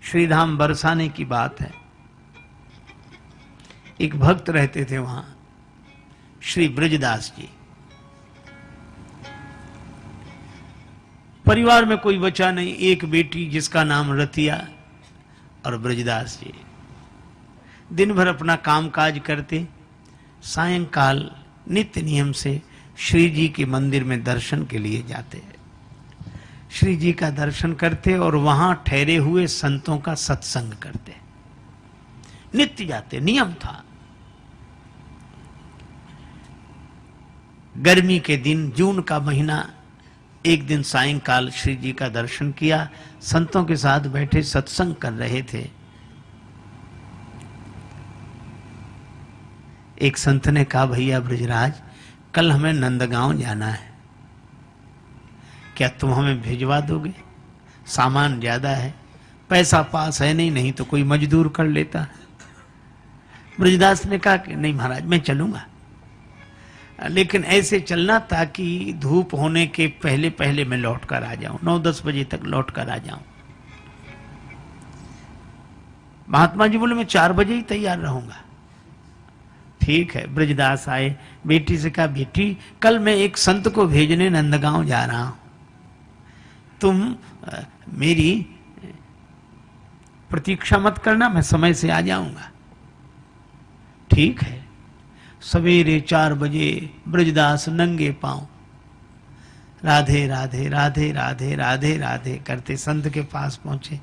श्री धाम बरसाने की बात है। एक भक्त रहते थे वहां, श्री ब्रजदास जी। परिवार में कोई बचा नहीं, एक बेटी जिसका नाम रतिया और ब्रजदास जी। दिन भर अपना कामकाज करते, सायंकाल नित्य नियम से श्री जी के मंदिर में दर्शन के लिए जाते। श्री जी का दर्शन करते और वहां ठहरे हुए संतों का सत्संग करते। नित्य जाते, नियम था। गर्मी के दिन, जून का महीना, एक दिन सायंकाल श्री जी का दर्शन किया, संतों के साथ बैठे सत्संग कर रहे थे। एक संत ने कहा, भैया ब्रजराज, कल हमें नंदगांव जाना है, क्या तुम हमें भिजवा दोगे? सामान ज्यादा है, पैसा पास है नहीं, नहीं तो कोई मजदूर कर लेता। ब्रजदास ने कहा कि नहीं महाराज, मैं चलूंगा, लेकिन ऐसे चलना ताकि धूप होने के पहले पहले मैं लौट कर आ जाऊं, 9-10 बजे तक लौट कर आ जाऊं। महात्मा जी बोले मैं 4 बजे ही तैयार रहूंगा। ठीक है। ब्रजदास आए, बेटी से कहा, बेटी कल मैं एक संत को भेजने नंदगांव जा रहा हूं, तुम मेरी प्रतीक्षा मत करना, मैं समय से आ जाऊंगा। ठीक है। सवेरे 4 बजे ब्रजदास नंगे पांव राधे राधे राधे राधे राधे राधे करते संत के पास पहुंचे।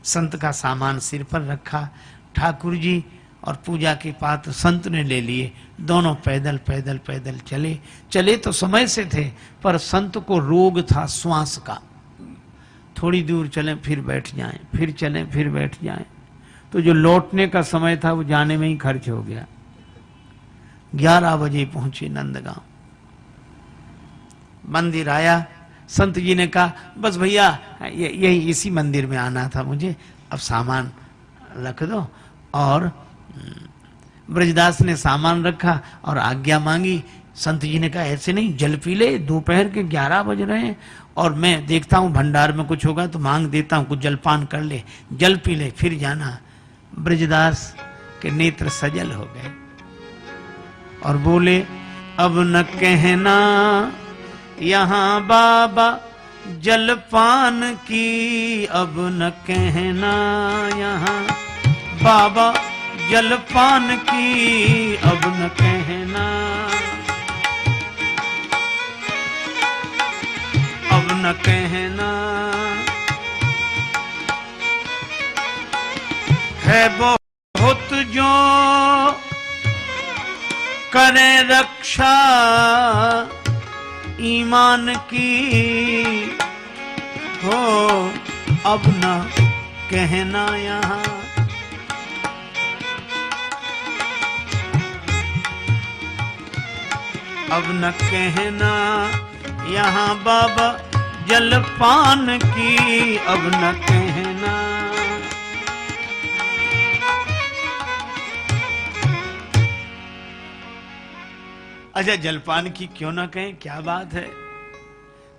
संत का सामान सिर पर रखा, ठाकुर जी और पूजा के पात्र संत ने ले लिए। दोनों पैदल पैदल पैदल चले। चले तो समय से थे, पर संत को रोग था श्वास का। थोड़ी दूर चलें फिर बैठ जाएं, फिर चलें फिर बैठ जाएं, तो जो लौटने का समय था वो जाने में ही खर्च हो गया। 11 बजे पहुंचे नंदगांव। मंदिर आया, संत जी ने कहा, बस भैया यही इसी मंदिर में आना था मुझे, अब सामान रख दो। और ब्रजदास ने सामान रखा और आज्ञा मांगी। संत जी ने कहा, ऐसे नहीं, जल पी ले, दोपहर के 11 बज रहे हैं और मैं देखता हूं भंडार में कुछ होगा तो मांग देता हूं, कुछ जलपान कर ले, जल पी ले फिर जाना। ब्रजदास के नेत्र सजल हो गए और बोले, अब न कहना यहाँ बाबा जलपान की, अब न कहना यहाँ बाबा जलपान की, अब न कहना, अब न कहना। है बहुत जो करे रक्षा ईमान की, हो अब न कहना यहाँ, अब न कहना यहाँ बाबा जलपान की, अब न कहना। अच्छा, जलपान की क्यों ना कहें, क्या बात है।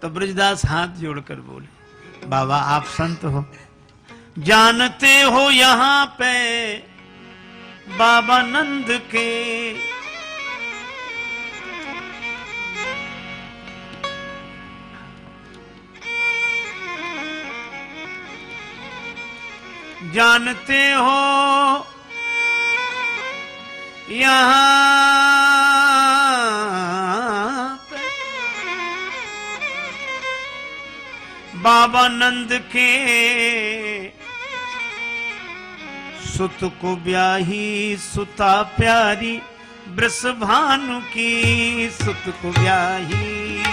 तो ब्रजदास हाथ जोड़कर बोले, बाबा आप संत हो, जानते हो यहाँ पे बाबा नंद के जानते हो यहाँ पे बाबा नंद के सुत को ब्याही सुता प्यारी वृषभानु की, सुत को ब्याही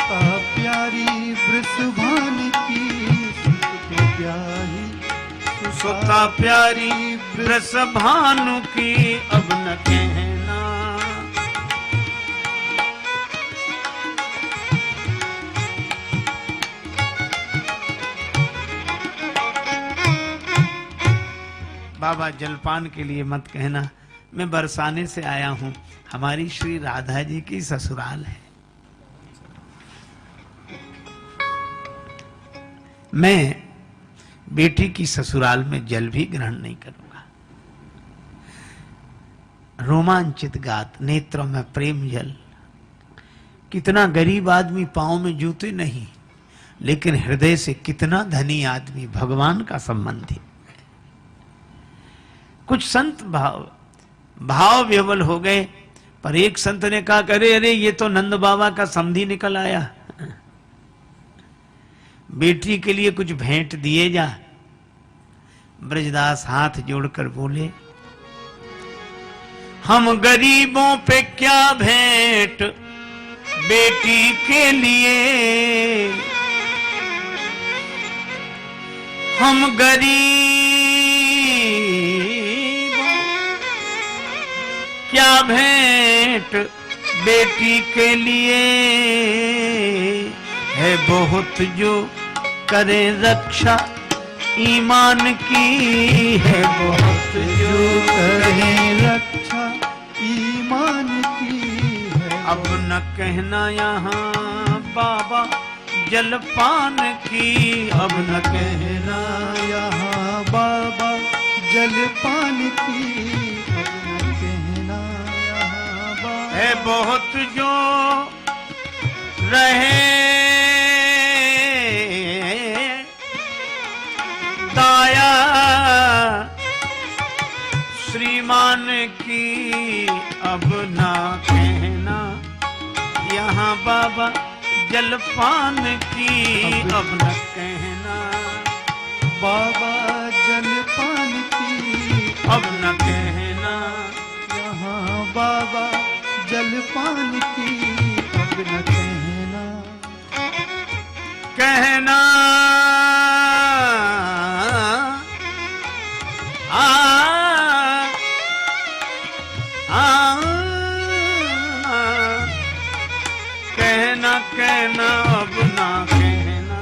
प्यारी वृषभानु की, सुत को ब्याही सुता प्यारी वृषभानु की, अब न कहना। बाबा जलपान के लिए मत कहना, मैं बरसाने से आया हूं, हमारी श्री राधा जी की ससुराल है। मैं बेटी की ससुराल में जल भी ग्रहण नहीं करूंगा। रोमांचित गात नेत्रों में प्रेम जल। कितना गरीब आदमी पांव में जूते नहीं, लेकिन हृदय से कितना धनी आदमी भगवान का संबंधी। कुछ संत भाव विह्वल हो गए, पर एक संत ने कहा अरे अरे ये तो नंद बाबा का समधी निकल आया, बेटी के लिए कुछ भेंट दिए जा। ब्रजदास हाथ जोड़कर बोले, हम गरीबों पे क्या भेंट बेटी के लिए, हम गरीबों क्या भेंट बेटी के लिए, है बहुत जो करे रक्षा ईमान की, है बहुत जो करे रक्षा ईमान की है। अब न कहना यहाँ बाबा जलपान की, अब न कहना यहाँ बाबा जलपान की, अब न कहना यहाँ बाबा। है बहुत जो रहे दाया श्रीमान की, अब ना कहना यहाँ बाबा जलपान की, अब न कहना बाबा जलपान की, अब न कहना यहाँ बाबा जलपान की, अब न कहना कहना कहना अब ना कहना,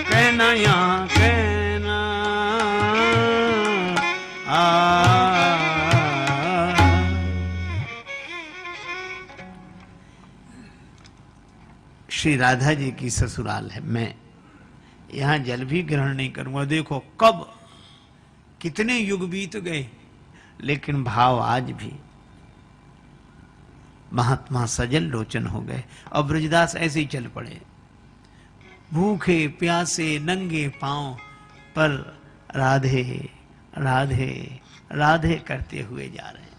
कहना यहाँ कहना श्री राधा जी की ससुराल है, मैं यहाँ जल भी ग्रहण नहीं करूंगा। देखो कब कितने युग बीत गए, लेकिन भाव आज भी महात्मा सजल लोचन हो गए। और ब्रजदास ऐसे ही चल पड़े, भूखे प्यासे नंगे पांव पर राधे राधे राधे करते हुए जा रहे हैं।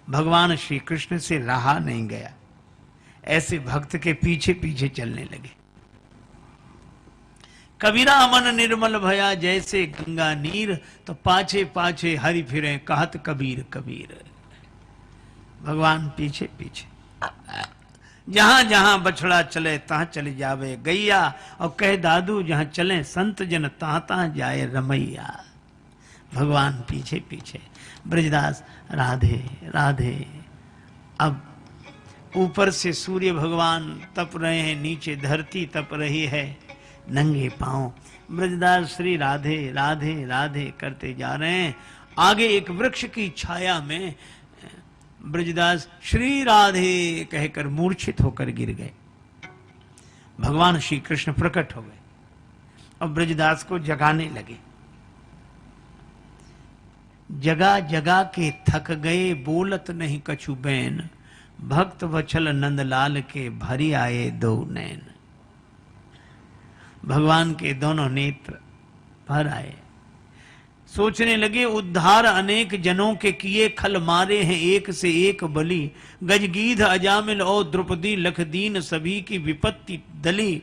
भगवान श्री कृष्ण से रहा नहीं गया, ऐसे भक्त के पीछे पीछे चलने लगे। कबीरा मन निर्मल भया जैसे गंगा नीर, तो पाछे पाछे हरि फिरे कहत कबीर कबीर। भगवान पीछे पीछे, जहां जहां बछड़ा चले तहां चले जावे गैया, और कह दादू जहां चले संत जन तहां तहां जाए रमैया। भगवान पीछे पीछे, ब्रजदास राधे राधे। अब ऊपर से सूर्य भगवान तप रहे हैं, नीचे धरती तप रही है, नंगे पांव ब्रजदास श्री राधे राधे राधे करते जा रहे हैं। आगे एक वृक्ष की छाया में ब्रजदास श्री राधे कहकर मूर्छित होकर गिर गए। भगवान श्री कृष्ण प्रकट हो गए और ब्रजदास को जगाने लगे। जगा जगा के थक गए, बोलत नहीं कछु बैन, भक्त वचल नंदलाल के भरी आए दो नैन। भगवान के दोनों नेत्र भर आए। सोचने लगे उद्धार अनेक जनों के किए, खल मारे हैं एक से एक बलि। गजगीध अजामिल और द्रौपदी लखदीन, सभी की विपत्ति दली।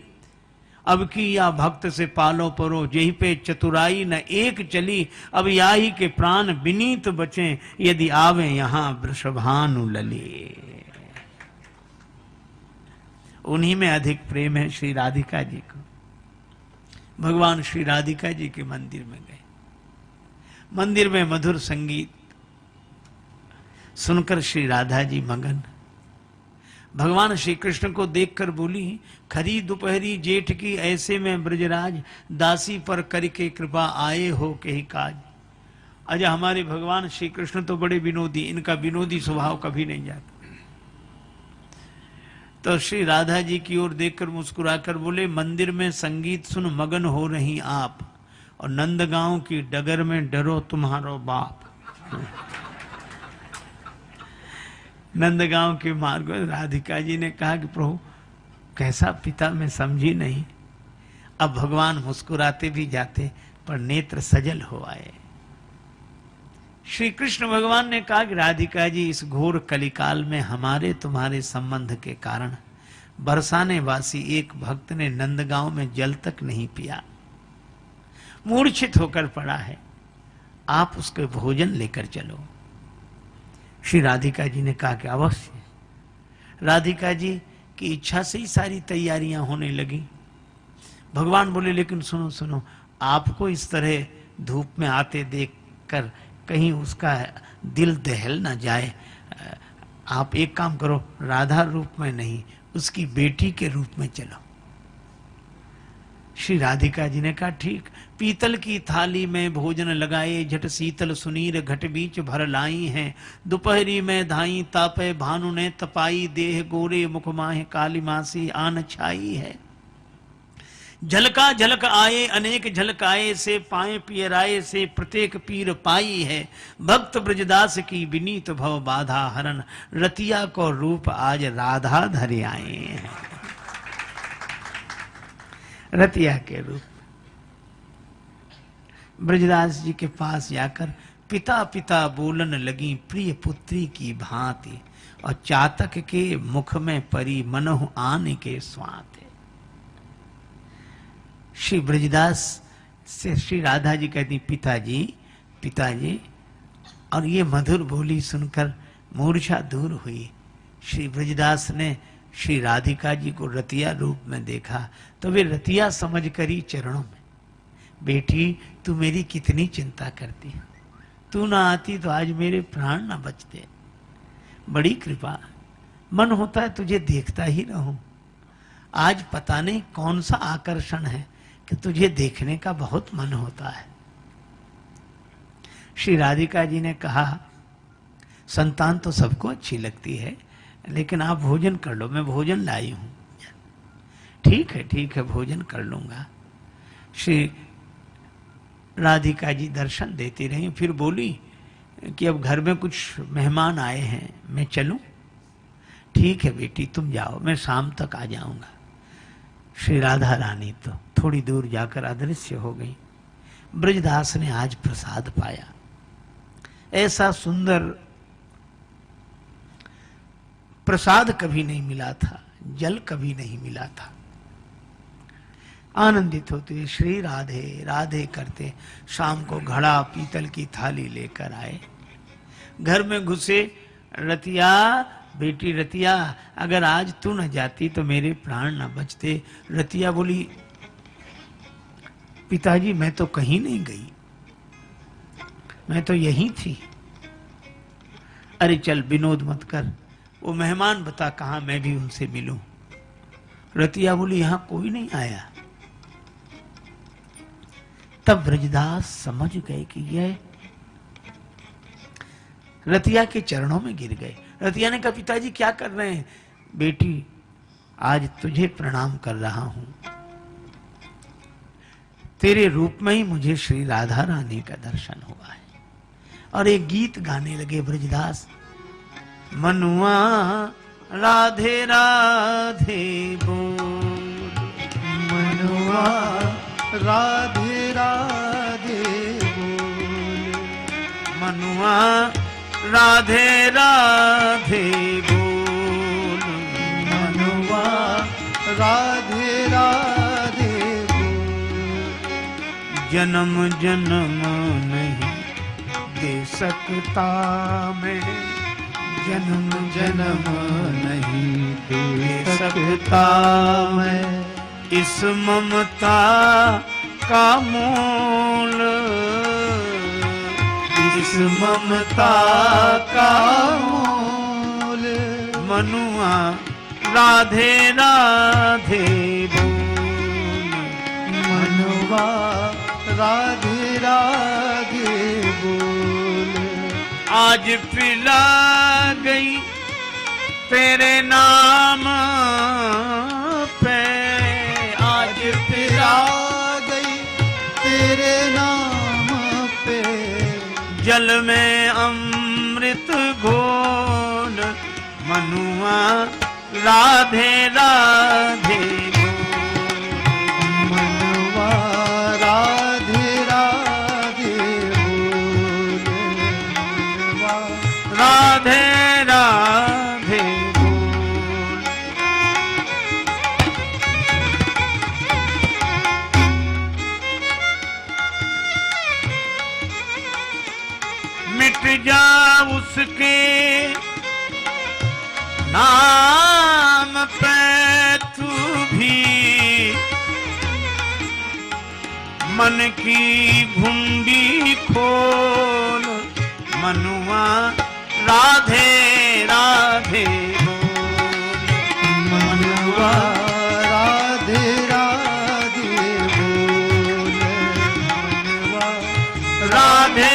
अब की या भक्त से पालो परो, जही पे चतुराई न एक चली। अब याही के प्राण विनीत बचे, यदि आवे यहाँ वृषभानु लली। उन्हीं में अधिक प्रेम है श्री राधिका जी को। भगवान श्री राधिका जी के मंदिर में गए। मंदिर में मधुर संगीत सुनकर श्री राधा जी मगन। भगवान श्री कृष्ण को देखकर बोली, खरी दोपहरी जेठ की ऐसे में ब्रजराज, दासी पर करके कृपा आए हो कही काज। अजय हमारे भगवान श्री कृष्ण तो बड़े विनोदी, इनका विनोदी स्वभाव कभी नहीं जाता। तो श्री राधा जी की ओर देखकर मुस्कुराकर बोले, मंदिर में संगीत सुन मगन हो रही आप, और नंदगांव की डगर में डरो तुम्हारो बाप। नंदगांव के मार्ग में राधिका जी ने कहा कि प्रभु कैसा पिता मैं समझी नहीं। अब भगवान मुस्कुराते भी जाते पर नेत्र सजल हो आए। श्री कृष्ण भगवान ने कहा कि राधिका जी, इस घोर कलिकाल में हमारे तुम्हारे संबंध के कारण बरसाने वासी एक भक्त ने नंदगांव में जल तक नहीं पिया, मूर्छित होकर पड़ा है, आप उसके भोजन लेकर चलो। श्री राधिका जी ने कहा कि अवश्य। राधिका जी की इच्छा से ही सारी तैयारियां होने लगी। भगवान बोले, लेकिन सुनो सुनो, आपको इस तरह धूप में आते देखकर कहीं उसका दिल दहल ना जाए, आप एक काम करो, राधा रूप में नहीं उसकी बेटी के रूप में चलो। श्री राधिका जी ने कहा ठीक। पीतल की थाली में भोजन लगाए, झट शीतल सुनीर घट बीच भर लाई हैं। दोपहरी में धाई तापे भानु ने तपाई, देह गोरे मुख माहे काली मासी आन छाई है। झलका झलक आए अनेक झलकाए, से पाए पियराए से प्रत्येक पीर पाई है। भक्त ब्रजदास की विनीत भव बाधा हरण, रतिया को रूप आज राधा धरे आए हैं। रतिया के रूप ब्रजदास जी के पास जाकर पिता पिता बोलन लगी, प्रिय पुत्री की भांति, और चातक के मुख में परी मनहु आने के स्वात। श्री ब्रजदास से श्री राधा जी कहती, पिताजी पिताजी, और ये मधुर बोली सुनकर मूर्छा दूर हुई। श्री ब्रजदास ने श्री राधिका जी को रतिया रूप में देखा तो वे रतिया समझ करी चरणों में, बेटी तू मेरी कितनी चिंता करती, तू ना आती तो आज मेरे प्राण ना बचते, बड़ी कृपा, मन होता है तुझे देखता ही रहूं। आज पता नहीं कौन सा आकर्षण है कि तुझे देखने का बहुत मन होता है। श्री राधिका जी ने कहा, संतान तो सबको अच्छी लगती है, लेकिन आप भोजन कर लो, मैं भोजन लाई हूं। ठीक है भोजन कर लूंगा। श्री राधिका जी दर्शन देती रही, फिर बोली कि अब घर में कुछ मेहमान आए हैं, मैं चलूं? ठीक है बेटी तुम जाओ, मैं शाम तक आ जाऊंगा। श्री राधा रानी तो थोड़ी दूर जाकर अदृश्य हो गई। ब्रजदास ने आज प्रसाद पाया, ऐसा सुंदर प्रसाद कभी नहीं मिला था, जल कभी नहीं मिला था। आनंदित होते श्री राधे राधे करते शाम को घड़ा पीतल की थाली लेकर आए। घर में घुसे, रतिया बेटी रतिया, अगर आज तू न जाती तो मेरे प्राण न बचते। रतिया बोली, पिताजी मैं तो कहीं नहीं गई, मैं तो यहीं थी। अरे चल विनोद मत कर, वो मेहमान बता कहां, मैं भी उनसे मिलूं। रतिया बोली, यहां कोई नहीं आया। तब ब्रजदास समझ गए कि यह रतिया के चरणों में गिर गए। रतिया ने कहा, पिताजी क्या कर रहे हैं? बेटी आज तुझे प्रणाम कर रहा हूं, तेरे रूप में ही मुझे श्री राधा रानी का दर्शन हुआ है। और एक गीत गाने लगे ब्रजदास, मनुआ राधे राधे बोल, मनुआ राधे राधे बोल, मनुआ राधे राधे बोल, मनुआ राधे राधे बोल, जन्म जन्म नहीं दे सकता मैं, जन्म जन्म नहीं दे सकता मैं, इस ममता का मोल, इस ममता का मोल, मनुआ राधे राधे बोल, मनुआ राधे राधे बोल, आज पिला गई तेरे नाम पे आज फिरा गई तेरे नाम पे, जल में अमृत घोल मनुआ राधे राधे मनवा राधे राधे बोले, मनवा राधे राधे बोल। मिट जा उसके नाम पे तू भी, मन की घुंडी खोल मनुआ राधे राधे बोल। मनवा राधे राधे बोले, मनवा राधे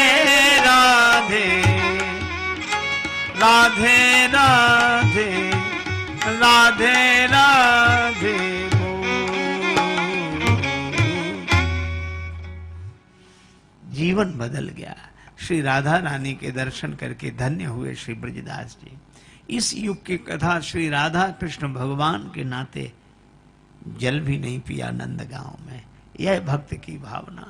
राधे राधे राधे राधे राधे बोल। जीवन बदल गया। श्री राधा रानी के दर्शन करके धन्य हुए श्री ब्रजदास जी। इस युग की कथा श्री राधा कृष्ण भगवान के नाते जल भी नहीं पिया नंद गांव में। यह भक्त की भावना।